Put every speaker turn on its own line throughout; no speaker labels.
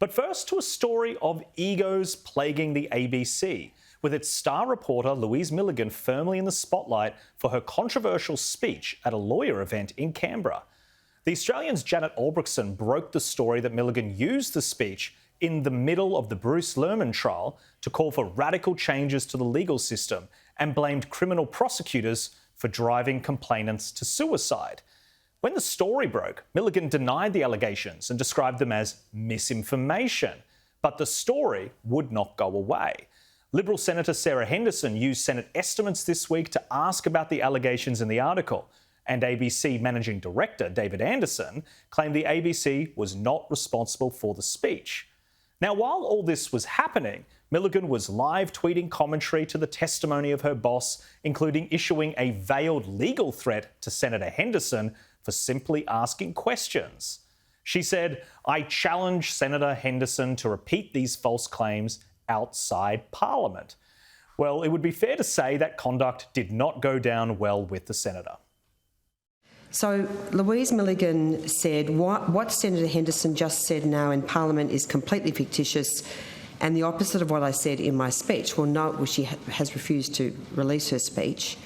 But first to a story of egos plaguing the ABC, with its star reporter Louise Milligan firmly in the spotlight for her controversial speech at a lawyer event in Canberra. The Australian's Janet Albrechtsen broke the story that Milligan used the speech in the middle of the Bruce Lerhmann trial to call for radical changes to the legal system and blamed criminal prosecutors for driving complainants to suicide. When the story broke, Milligan denied the allegations and described them as misinformation. But the story would not go away. Liberal Senator Sarah Henderson used Senate estimates this week to ask about the allegations in the article, and ABC Managing Director David Anderson claimed the ABC was not responsible for the speech. Now, while all this was happening, Milligan was live tweeting commentary to the testimony of her boss, including issuing a veiled legal threat to Senator Henderson for simply asking questions. She said, "I challenge Senator Henderson to repeat these false claims outside Parliament." Well, it would be fair to say that conduct did not go down well with the senator.
So Louise Milligan said what Senator Henderson just said now in Parliament is completely fictitious and the opposite of what I said in my speech. Well, no, she has refused to release her speech.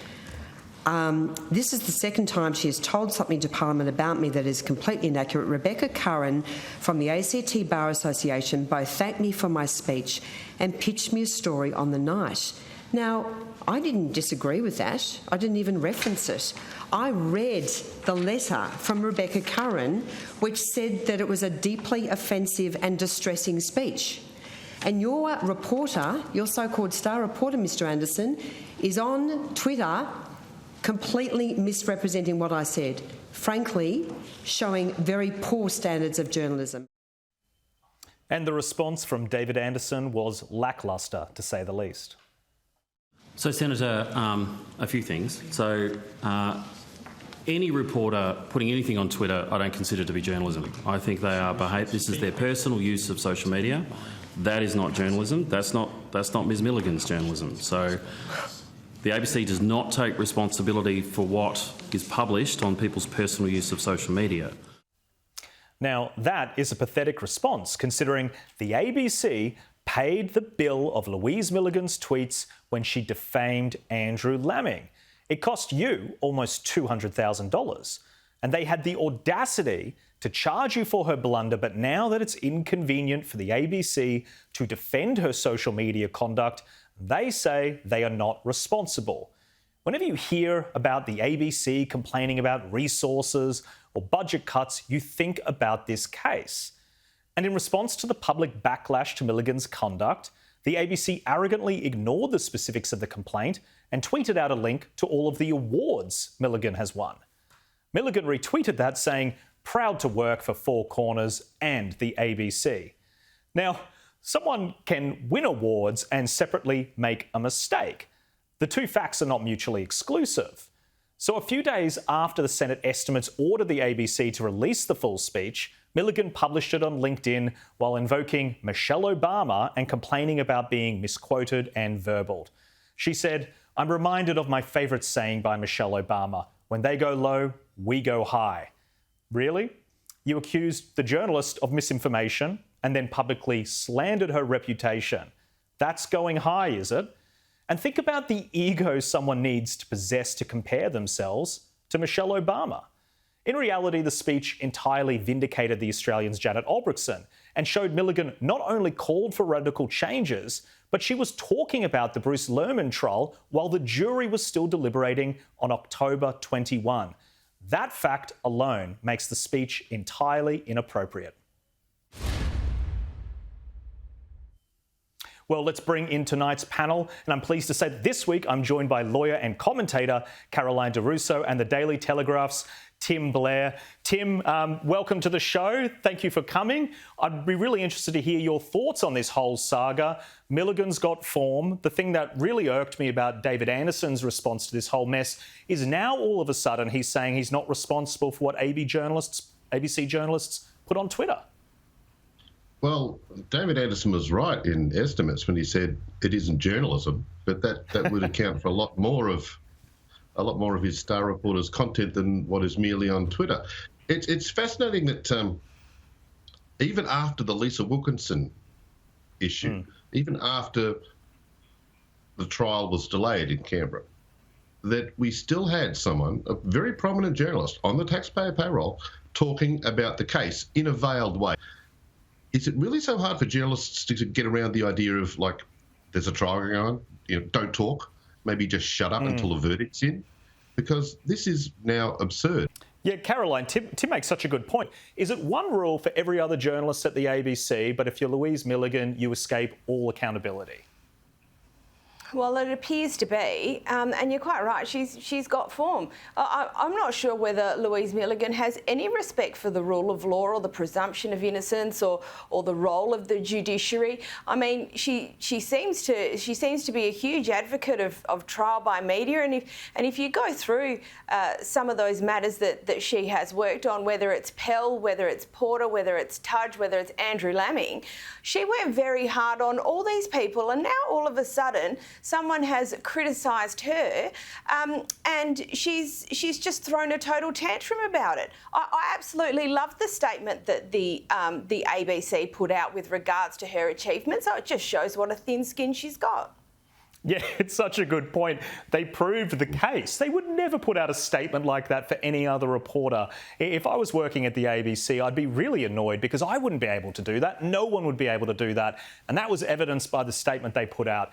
This is the second time she has told something to Parliament about me that is completely inaccurate. Rebecca Curran from the ACT Bar Association both thanked me for my speech and pitched me a story on the night. Now, I didn't disagree with that. I didn't even reference it. I read the letter from Rebecca Curran which said that it was a deeply offensive and distressing speech. And your reporter, your so-called star reporter, Mr Anderson, is on Twitter completely misrepresenting what I said, frankly, showing very poor standards of journalism.
And the response from David Anderson was lacklustre, to say the least.
So, Senator, a few things. So, any reporter putting anything on Twitter, I don't consider to be journalism. I think they are this is their personal use of social media. That is not journalism. That's not Ms Milligan's journalism. So, the ABC does not take responsibility for what is published on people's personal use of social media.
Now, that is a pathetic response, considering the ABC paid the bill of Louise Milligan's tweets when she defamed Andrew Laming. It cost you almost $200,000, and they had the audacity to charge you for her blunder, but now that it's inconvenient for the ABC to defend her social media conduct, they say they are not responsible. Whenever you hear about the ABC complaining about resources or budget cuts, you think about this case. And in response to the public backlash to Milligan's conduct, the ABC arrogantly ignored the specifics of the complaint and tweeted out a link to all of the awards Milligan has won. Milligan retweeted that saying, "Proud to work for Four Corners and the ABC." Now, someone can win awards and separately make a mistake. The two facts are not mutually exclusive. So a few days after the Senate estimates ordered the ABC to release the full speech, Milligan published it on LinkedIn while invoking Michelle Obama and complaining about being misquoted and verbaled. She said, "I'm reminded of my favourite saying by Michelle Obama, when they go low, we go high." Really? You accused the journalist of misinformation and then publicly slandered her reputation. That's going high, is it? And think about the ego someone needs to possess to compare themselves to Michelle Obama. In reality, the speech entirely vindicated the Australian's Janet Albrechtsen and showed Milligan not only called for radical changes, but she was talking about the Bruce Lerhmann trial while the jury was still deliberating on October 21. That fact alone makes the speech entirely inappropriate. Well, let's bring in tonight's panel, and I'm pleased to say that this week I'm joined by lawyer and commentator Caroline DeRusso and the Daily Telegraph's Tim Blair. Tim, welcome to the show. Thank you for coming. I'd be really interested to hear your thoughts on this whole saga. Milligan's got form. The thing that really irked me about David Anderson's response to this whole mess is now all of a sudden he's saying he's not responsible for what ABC journalists put on Twitter.
Well, David Anderson was right in estimates when he said it isn't journalism, but that would account for a lot more of his star reporter's content than what is merely on Twitter. It's fascinating that even after the Lisa Wilkinson issue, even after the trial was delayed in Canberra, that we still had someone, a very prominent journalist on the taxpayer payroll, talking about the case in a veiled way. Is it really so hard for journalists to get around the idea of, like, there's a trial going on, don't talk, maybe just shut up until the verdict's in? Because this is now absurd.
Yeah, Caroline, Tim makes such a good point. Is it one rule for every other journalist at the ABC, but if you're Louise Milligan, you escape all accountability?
Well, it appears to be, and you're quite right, she's got form. I'm not sure whether Louise Milligan has any respect for the rule of law or the presumption of innocence or the role of the judiciary. I mean, she seems to be a huge advocate of trial by media, and if you go through some of those matters that she has worked on, whether it's Pell, whether it's Porter, whether it's Tudge, whether it's Andrew Laming, she went very hard on all these people, and now all of a sudden someone has criticised her, and she's just thrown a total tantrum about it. I absolutely love the statement that the ABC put out with regards to her achievements. So it just shows what a thin skin she's got.
Yeah, it's such a good point. They proved the case. They would never put out a statement like that for any other reporter. If I was working at the ABC, I'd be really annoyed because I wouldn't be able to do that. No one would be able to do that. And that was evidenced by the statement they put out.